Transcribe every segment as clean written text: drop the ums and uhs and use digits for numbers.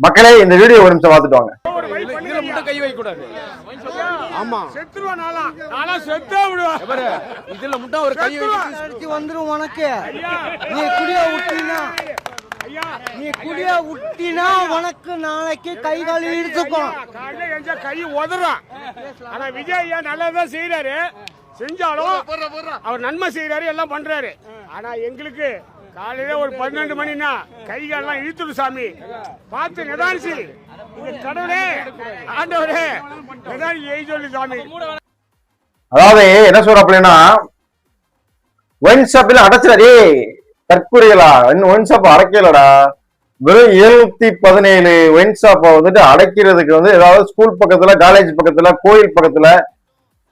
மக்களே இந்த வீடியோ ஒரு நிமிஷம் பார்த்துட்டு வாங்க. கை வைக்க கூடாது. ஆமா செத்துருவா நானா செத்தே விடுவேன். இதுல முட்டை ஒரு கை வச்சு வந்துரும் உனக்கு. நீ குடியா விட்டினா உனக்கு நாளைக்கு கை கால் இழுத்துக்கும். கை உதறான். ஆனா விஜய் ஐயா நல்லதான் செய்யறாரு. செஞ்சாலும் அவர் நன்மை செய்யறாரு, எல்லாம் பண்றாரு. ஆனா எங்களுக்கு காலையில ஒரு 12 மணினா கைகாலெல்லாம் இழுத்துடு சாமி. பார்த்து நிதானிச்சு கடவுளே ஆண்டவரே நிதானி சொல்லு சாமி. அதாவது என்ன சொல்ற அப்படின்னா, ஒயின் ஷாப்ல அடைச்சிடாதே தற்கொலைகளா, ஒயின் ஷாப் அடைக்கலடா. வெறும் 717 ஒயின் ஷாப்பை வந்துட்டு அடைக்கிறதுக்கு வந்து ஏதாவது ஸ்கூல் பக்கத்துல, காலேஜ் பக்கத்துல, கோயில் பக்கத்துல,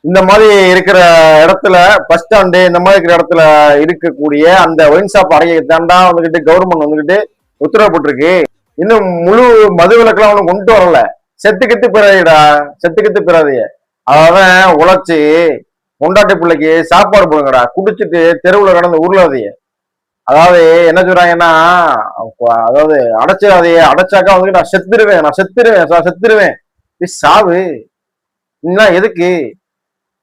இந்த மாதிரி இருக்கிற இடத்துல, பஸ் ஸ்டாண்டு இந்த மாதிரி இருக்கிற இடத்துல இருக்கக்கூடிய அந்த ஒயின் ஷாப் அடைய தாண்டா வந்துகிட்டு கவர்மெண்ட் வந்துகிட்டு உத்தரவு போட்டிருக்கு. இன்னும் முழு மது விலக்கெல்லாம் அவனுக்கு கொண்டு வரல. செத்துக்கிட்டு பிறகுடா, செத்துக்கிட்டு பிறகு அவன் உழைச்சி பொண்டாட்டி பிள்ளைக்கு சாப்பாடு போடுங்கடா, குடிச்சிட்டு தெருவுல கடந்து உருளாதைய. அதாவது என்ன சொல்றாங்கன்னா, அதாவது அடைச்சிடாதைய, அடைச்சாக்கா வந்துட்டு நான் செத்துருவேன் சாவு. இன்னும் எதுக்கு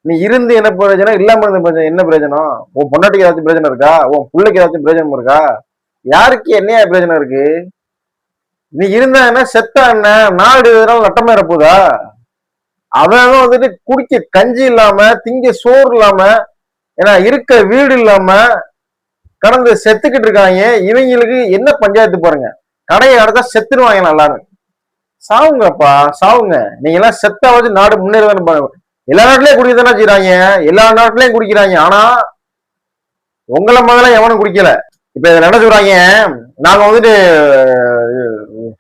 நீ இருந்து என்ன பிரயோஜனம், இல்லாம இருந்த என்ன பிரயோஜனம்? உன் பொண்டாட்டிக்கு ஏதாச்சும் பிரயோஜனம் இருக்கா? உன் பிள்ளைக்கு ஏதாச்சும் பிரயோஜனம் இருக்கா? யாருக்கு என்னையா பிரயோஜனம் இருக்கு? நீ இருந்தா என்ன, செத்தா என்ன, நாடு நட்டமா இருப்போதா? அவன் வந்துட்டு குடிக்க கஞ்சி இல்லாம, திங்க சோறு இல்லாம, ஏன்னா இருக்க வீடு இல்லாம கடந்து செத்துக்கிட்டு இருக்காங்க. இவங்களுக்கு என்ன பஞ்சாயத்து பாருங்க. கடையை அடைச்சா செத்துருவாங்க எல்லாரும். சாவுங்கப்பா சாவுங்க. நீங்க எல்லாம் செத்தா வச்சு நாடு முன்னேறுதான்னு பாருங்க. எல்லா நாட்டிலயும் குடிக்கதானே செய்யறாங்க, எல்லா நாட்டிலயும் குடிக்கிறாங்க. ஆனா உங்களை முதல்ல எவனும் குடிக்கல. இப்ப இதுல என்ன சொல்றாங்க, நாங்க வந்துட்டு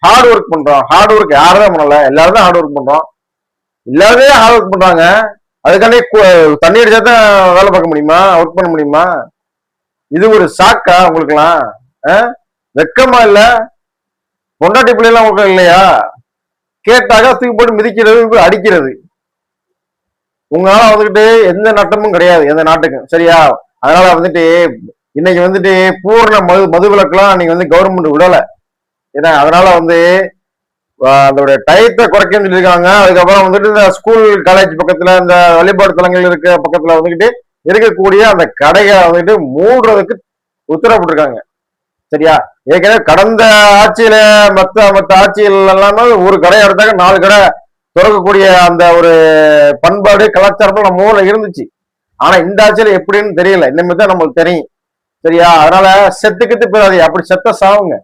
ஹார்ட் ஒர்க் பண்றோம். ஹார்ட் ஒர்க் யாரும் பண்ணல, எல்லாரும் தான் ஹார்ட் ஒர்க் பண்றோம். எல்லாருமே ஹார்ட் ஒர்க் பண்றாங்க. அதுக்காண்டி தண்ணி அடிச்சா தான் வேலை பார்க்க முடியுமா, ஒர்க் பண்ண முடியுமா? இது ஒரு சாக்கா உங்களுக்கு எல்லாம்? வெக்கமா இல்ல? பொண்டாட்டி பிள்ளைலாம் உங்களுக்கு இல்லையா? கேட்டாக தூக்கி போட்டு மிதிக்கிறது, அடிக்கிறது. உங்களால வந்துட்டு எந்த நட்டமும் கிடையாது எந்த நாட்டுக்கும், சரியா? அதனால வந்துட்டு இன்னைக்கு வந்துட்டு பூர்ண மது விலக்கெல்லாம் நீங்க வந்து கவர்மெண்ட் விடல. ஏன்னா அதனால வந்து அதோட டயத்தை குறைக்கன்னு சொல்லியிருக்காங்க. அதுக்கப்புறம் வந்துட்டு இந்த ஸ்கூல் காலேஜ் பக்கத்துல, இந்த வழிபாடு தலங்கள் இருக்க பக்கத்துல வந்துகிட்டு இருக்கக்கூடிய அந்த கடையை வந்துட்டு மூடுறதுக்கு உத்தரவிட்டிருக்காங்க, சரியா? ஏற்கனவே கடந்த ஆட்சியில மத்த ஆட்சியில் எல்லாமே ஒரு கடை எடுத்தாக்க 4 கடை திறக்கக்கூடிய அந்த ஒரு பண்பாடு கலாச்சாரம் நம்ம ஊர்ல இருந்துச்சு. ஆனா இந்த ஆட்சியில எப்படின்னு தெரியல, இனிமே தான் நம்மளுக்கு தெரியும், சரியா? அதனால செத்துக்கிட்டு போயிடாது. அப்படி செத்த சாவுங்க.